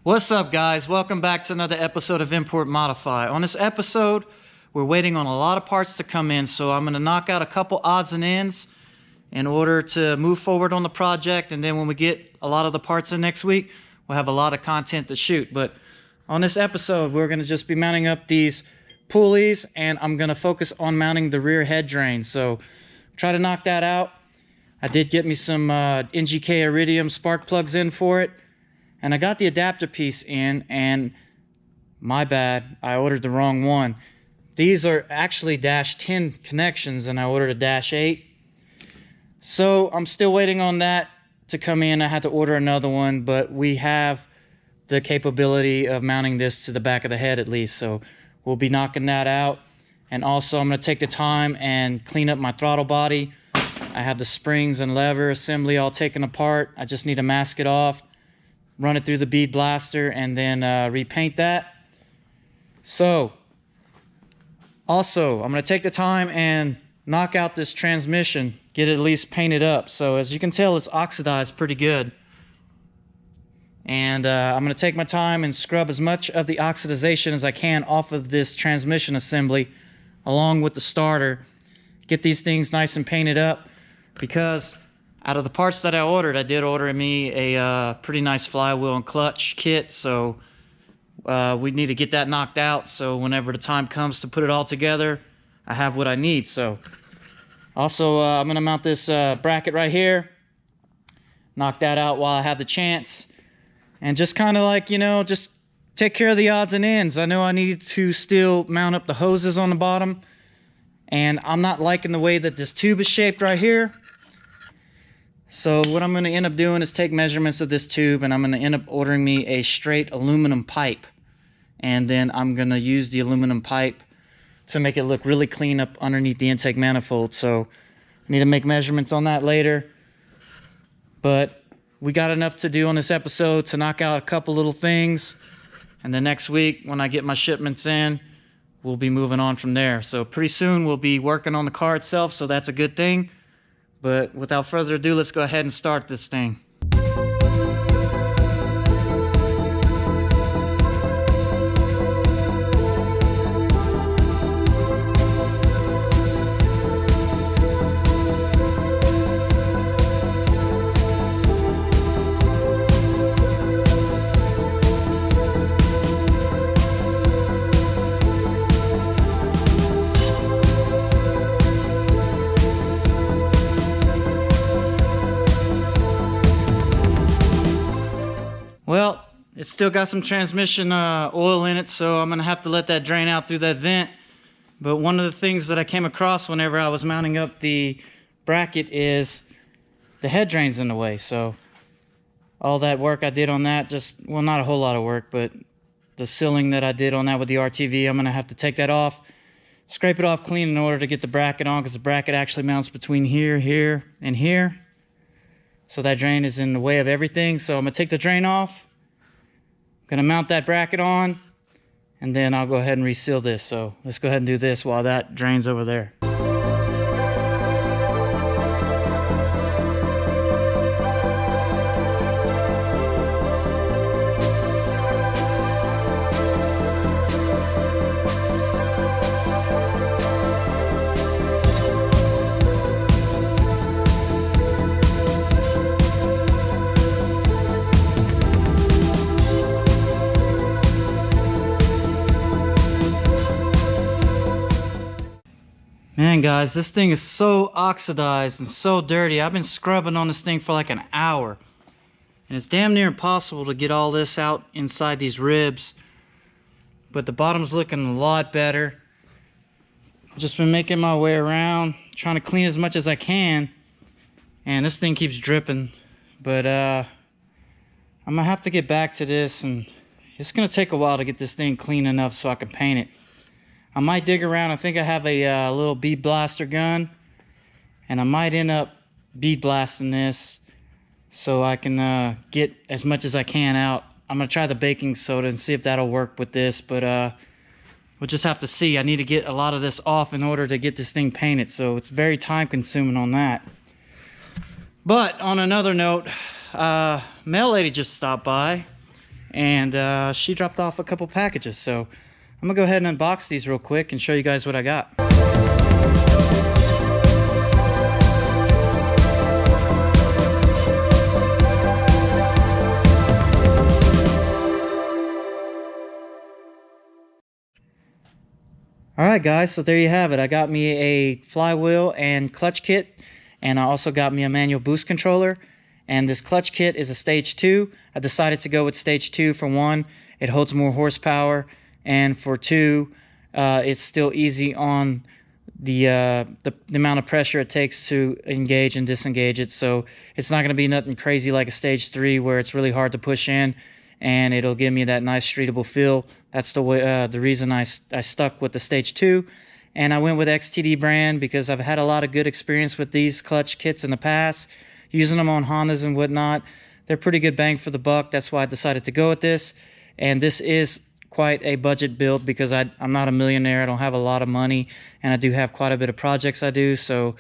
What's up, guys? Welcome back to another episode of Import Modify. On this episode, we're waiting on a lot of parts to come in, so I'm going to knock out a couple odds and ends in order to move forward on the project, and then when we get a lot of the parts in next week, we'll have a lot of content to shoot. But on this episode, we're going to just be mounting up these pulleys, and I'm going to focus on mounting the rear head drain. So try to knock that out. I did get me some NGK Iridium spark plugs in for it. And I got the adapter piece in, and my bad, I ordered the wrong one. These are actually -10 connections, and I ordered a -8. So I'm still waiting on that to come in. I had to order another one, but we have the capability of mounting this to the back of the head at least. So we'll be knocking that out. And also I'm going to take the time and clean up my throttle body. I have the springs and lever assembly all taken apart. I just need to mask it off, run it through the bead blaster, and then repaint that. So also I'm going to take the time and knock out this transmission, get it at least painted up. So as you can tell, it's oxidized pretty good, and I'm going to take my time and scrub as much of the oxidization as I can off of this transmission assembly along with the starter, get these things nice and painted up. Because out of the parts that I ordered, I did order me a pretty nice flywheel and clutch kit, so we need to get that knocked out, so whenever the time comes to put it all together, I have what I need. So also I'm going to mount this bracket right here, knock that out while I have the chance, and just kind of like, you know, just take care of the odds and ends. I know I need to still mount up the hoses on the bottom, and I'm not liking the way that this tube is shaped right here. So what I'm going to end up doing is take measurements of this tube, and I'm going to end up ordering me a straight aluminum pipe. And then I'm going to use the aluminum pipe to make it look really clean up underneath the intake manifold. So I need to make measurements on that later. But we got enough to do on this episode to knock out a couple little things. And then next week, when I get my shipments in, we'll be moving on from there. So pretty soon we'll be working on the car itself, so that's a good thing. But without further ado, let's go ahead and start this thing. Well, it's still got some transmission oil in it, so I'm going to have to let that drain out through that vent. But one of the things that I came across whenever I was mounting up the bracket is the head drain's in the way. So all that work I did on that, well, not a whole lot of work, but the sealing that I did on that with the RTV, I'm going to have to take that off, scrape it off clean in order to get the bracket on, because the bracket actually mounts between here, here, and here. So that drain is in the way of everything. So I'm going to take the drain off, I'm going to mount that bracket on, and then I'll go ahead and reseal this. So let's go ahead and do this while that drains over there. Man, guys, this thing is so oxidized and so dirty. I've been scrubbing on this thing for like an hour, and it's damn near impossible to get all this out inside these ribs. But the bottom's looking a lot better. Just been making my way around, trying to clean as much as I can, and this thing keeps dripping. But I'm gonna have to get back to this, and it's gonna take a while to get this thing clean enough so I can paint it. I might dig around. I think I have a little bead blaster gun, and I might end up bead blasting this so I can get as much as I can out. I'm going to try the baking soda and see if that'll work with this, but we'll just have to see. I need to get a lot of this off in order to get this thing painted, so it's very time consuming on that. But on another note, mail lady just stopped by, and she dropped off a couple packages. So I'm gonna go ahead and unbox these real quick and show you guys what I got. Alright guys, so there you have it. I got me a flywheel and clutch kit, and I also got me a manual boost controller. And this clutch kit is a stage 2. I decided to go with stage 2 for 1. It holds more horsepower, and for 2, it's still easy on the amount of pressure it takes to engage and disengage it. So it's not going to be nothing crazy like a stage 3 where it's really hard to push in, and it'll give me that nice streetable feel. That's the way, the reason I stuck with the stage 2. And I went with XTD brand because I've had a lot of good experience with these clutch kits in the past, using them on Hondas and whatnot. They're pretty good bang for the buck. That's why I decided to go with this. And this is quite a budget build because I'm not a millionaire. I don't have a lot of money, and I do have quite a bit of projects I do. So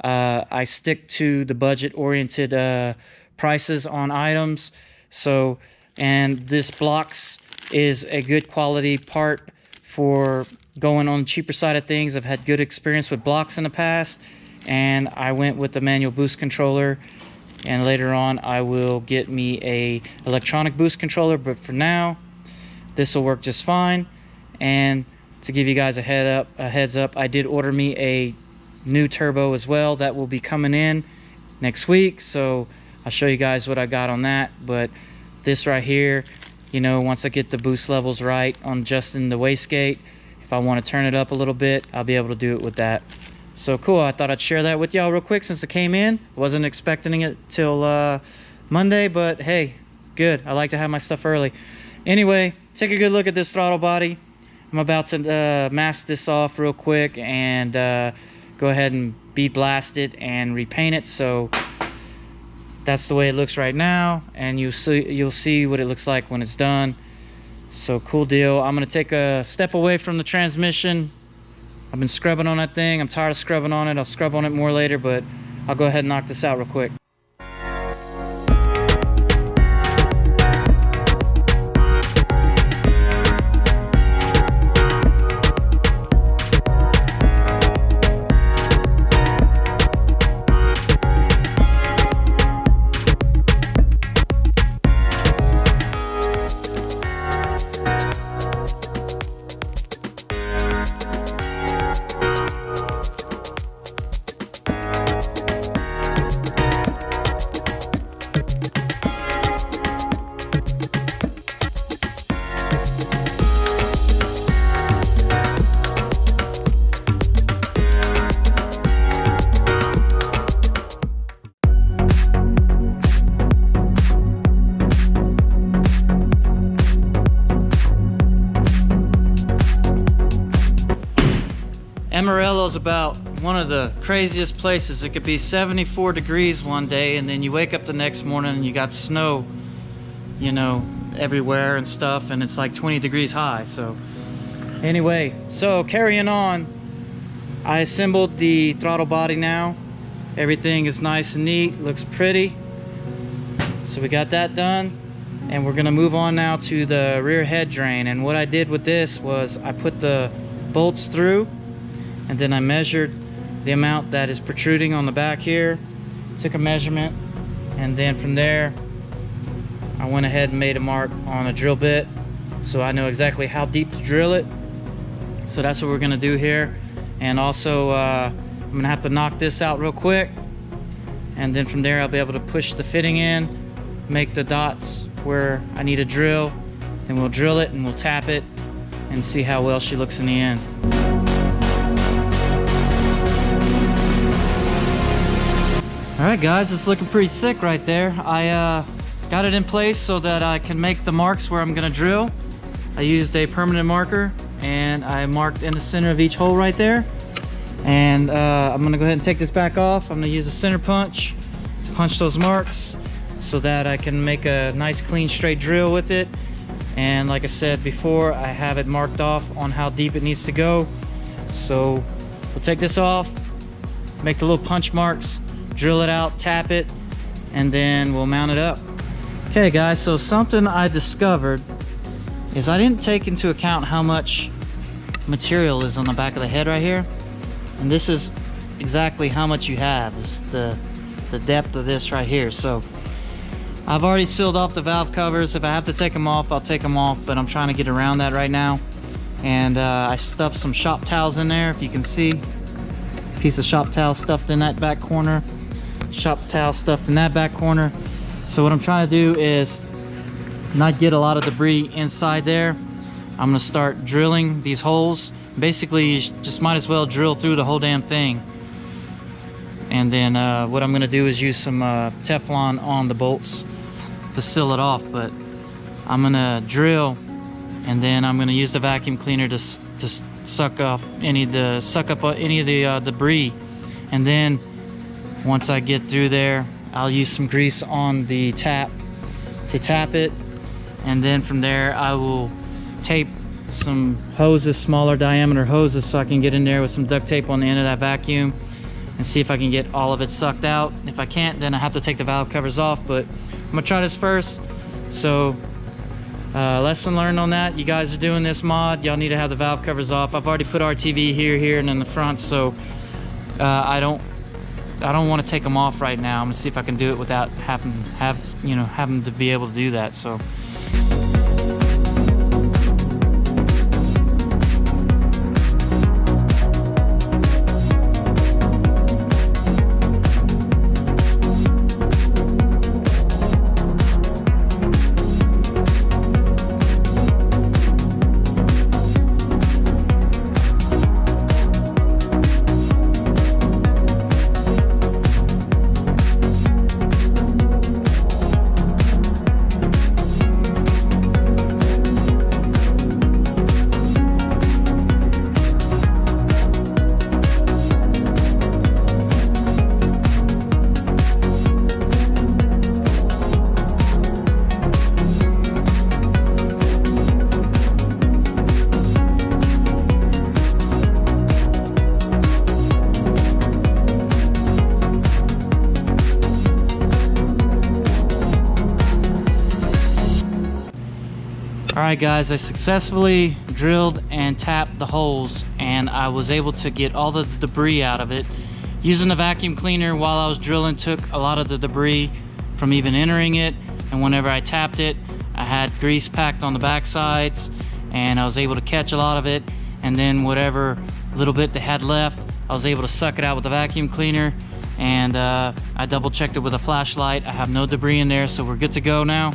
I stick to the budget-oriented prices on items. So, and this blocks is a good quality part for going on the cheaper side of things. I've had good experience with blocks in the past, and I went with the manual boost controller, and later on I will get me a electronic boost controller, but for now this will work just fine. And to give you guys a heads up, I did order me a new turbo as well that will be coming in next week, so I'll show you guys what I got on that. But this right here, you know, once I get the boost levels right on adjusting the wastegate, if I want to turn it up a little bit, I'll be able to do it with that. So cool, I thought I'd share that with y'all real quick since it came in. Wasn't expecting it till Monday, but hey, good. I like to have my stuff early. Anyway, take a good look at this throttle body. I'm about to mask this off real quick and go ahead and bead blast it and repaint it. So that's the way it looks right now, and you'll see what it looks like when it's done. So cool deal. I'm gonna take a step away from the transmission. I've been scrubbing on that thing. I'm tired of scrubbing on it. I'll scrub on it more later, but I'll go ahead and knock this out real quick. Amarillo's about one of the craziest places. It could be 74 degrees one day, and then you wake up the next morning and you got snow, you know, everywhere and stuff, and it's like 20 degrees high. So anyway, so carrying on, I assembled the throttle body now. Everything is nice and neat, looks pretty. So we got that done, and we're gonna move on now to the rear head drain. And what I did with this was I put the bolts through, and then I measured the amount that is protruding on the back here, took a measurement, and then from there I went ahead and made a mark on a drill bit so I know exactly how deep to drill it. So that's what we're gonna do here. And also I'm gonna have to knock this out real quick, and then from there I'll be able to push the fitting in, make the dots where I need a drill, then we'll drill it and we'll tap it and see how well she looks in the end. Alright guys, it's looking pretty sick right there. I got it in place so that I can make the marks where I'm gonna drill. I used a permanent marker and I marked in the center of each hole right there. And I'm gonna go ahead and take this back off. I'm gonna use a center punch to punch those marks so that I can make a nice clean straight drill with it. And like I said before, I have it marked off on how deep it needs to go. So we'll take this off, make the little punch marks, drill it out, tap it, and then we'll mount it up. Okay guys, so something I discovered is I didn't take into account how much material is on the back of the head right here. And this is exactly how much you have, is the depth of this right here. So I've already sealed off the valve covers. If I have to take them off, I'll take them off, but I'm trying to get around that right now. And I stuffed some shop towels in there, if you can see. Piece of shop towel stuffed in that back corner. Shop towel stuffed in that back corner. So what I'm trying to do is not get a lot of debris inside there. I'm gonna start drilling these holes. Basically, you just might as well drill through the whole damn thing. And then what I'm gonna do is use some Teflon on the bolts to seal it off. But I'm gonna drill, and then I'm gonna use the vacuum cleaner to suck up any of the debris. And then once I get through there, I'll use some grease on the tap to tap it. And then from there, I will tape some hoses, smaller diameter hoses, so I can get in there with some duct tape on the end of that vacuum and see if I can get all of it sucked out. If I can't, then I have to take the valve covers off, but I'm gonna try this first. So lesson learned on that. You guys are doing this mod, y'all need to have the valve covers off. I've already put RTV here, and in the front, so I don't want to take them off right now. I'm gonna see if I can do it without having to be able to do that. So. Alright guys, I successfully drilled and tapped the holes, and I was able to get all the debris out of it. Using the vacuum cleaner while I was drilling took a lot of the debris from even entering it, and whenever I tapped it, I had grease packed on the back sides, and I was able to catch a lot of it. And then whatever little bit they had left, I was able to suck it out with the vacuum cleaner, and I double checked it with a flashlight. I have no debris in there, so we're good to go now.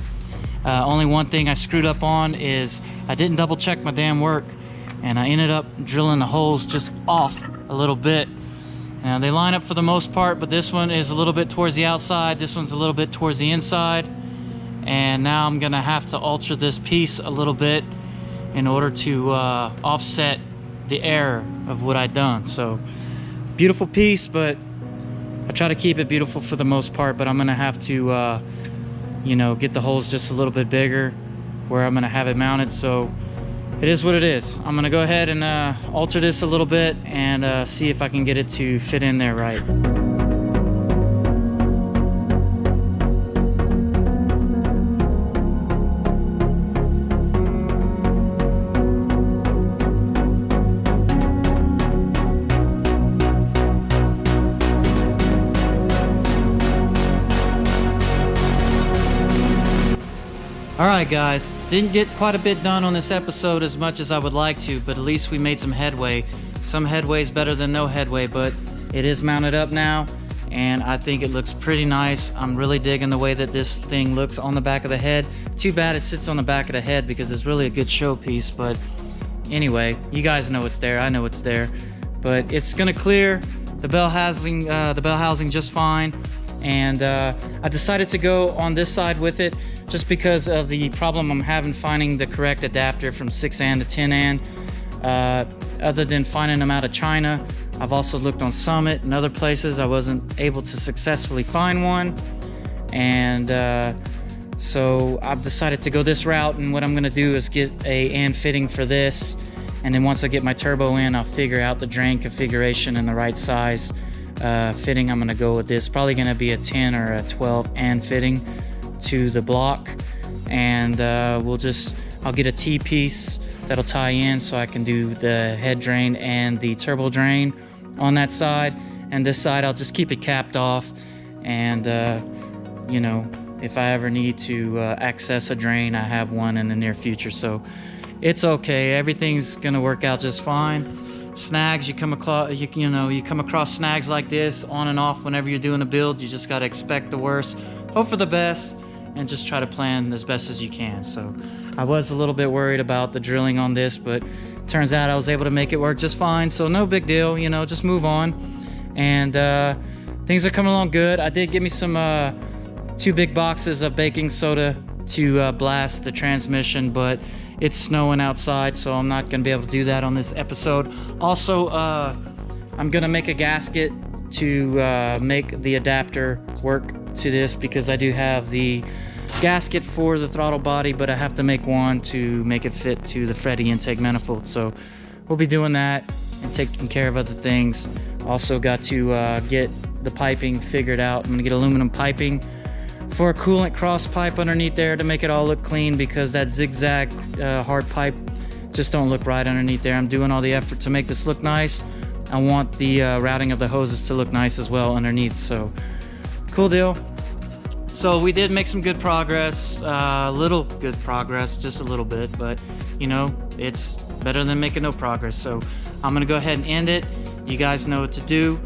Only one thing I screwed up on is I didn't double check my damn work, and I ended up drilling the holes just off a little bit. Now they line up for the most part, but this one is a little bit towards the outside, this one's a little bit towards the inside, and now I'm gonna have to alter this piece a little bit in order to offset the error of what I'd done. So beautiful piece, but I try to keep it beautiful for the most part, but I'm gonna have to get the holes just a little bit bigger where I'm gonna have it mounted. So it is what it is. I'm gonna go ahead and alter this a little bit and see if I can get it to fit in there right. Alright guys, didn't get quite a bit done on this episode as much as I would like to, but at least we made some headway. Some headway is better than no headway, but it is mounted up now, and I think it looks pretty nice. I'm really digging the way that this thing looks on the back of the head. Too bad it sits on the back of the head because it's really a good showpiece, but anyway, you guys know it's there, I know it's there. But it's gonna clear the bell housing just fine. And I decided to go on this side with it just because of the problem I'm having finding the correct adapter from 6AN to 10AN. Other than finding them out of China, I've also looked on Summit and other places. I wasn't able to successfully find one, and so I've decided to go this route. And what I'm gonna do is get a AN fitting for this, and then once I get my turbo in, I'll figure out the drain configuration and the right size fitting. I'm gonna go with this, probably gonna be a 10 or a 12 AN fitting to the block, and I'll get a T-piece that'll tie in so I can do the head drain and the turbo drain on that side, and this side I'll just keep it capped off, and you know, if I ever need to access a drain, I have one in the near future, so it's okay. Everything's gonna work out just fine. Snags, you come across snags like this on and off whenever you're doing a build. You just got to expect the worst, hope for the best, and just try to plan as best as you can. So I was a little bit worried about the drilling on this, but turns out I was able to make it work just fine, so no big deal, you know, just move on. And things are coming along good. I did get me some 2 big boxes of baking soda to blast the transmission, but it's snowing outside, so I'm not gonna be able to do that on this episode. Also, I'm gonna make a gasket to make the adapter work to this, because I do have the gasket for the throttle body, but I have to make one to make it fit to the Freddy intake manifold. So we'll be doing that and taking care of other things. Also got to get the piping figured out. I'm gonna get aluminum piping for a coolant cross pipe underneath there to make it all look clean, because that zigzag hard pipe just don't look right underneath there. I'm doing all the effort to make this look nice. I want the routing of the hoses to look nice as well underneath, so cool deal. So we did make some good progress, little good progress, just a little bit, but you know, it's better than making no progress. So I'm gonna go ahead and end it. You guys know what to do.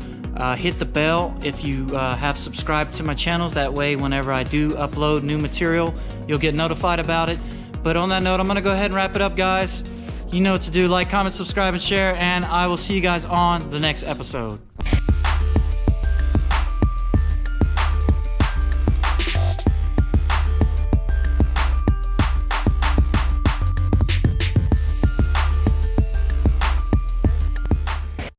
Hit the bell if you have subscribed to my channel. That way, whenever I do upload new material, you'll get notified about it. But on that note, I'm gonna go ahead and wrap it up, guys. You know what to do. Like, comment, subscribe, and share, and I will see you guys on the next episode.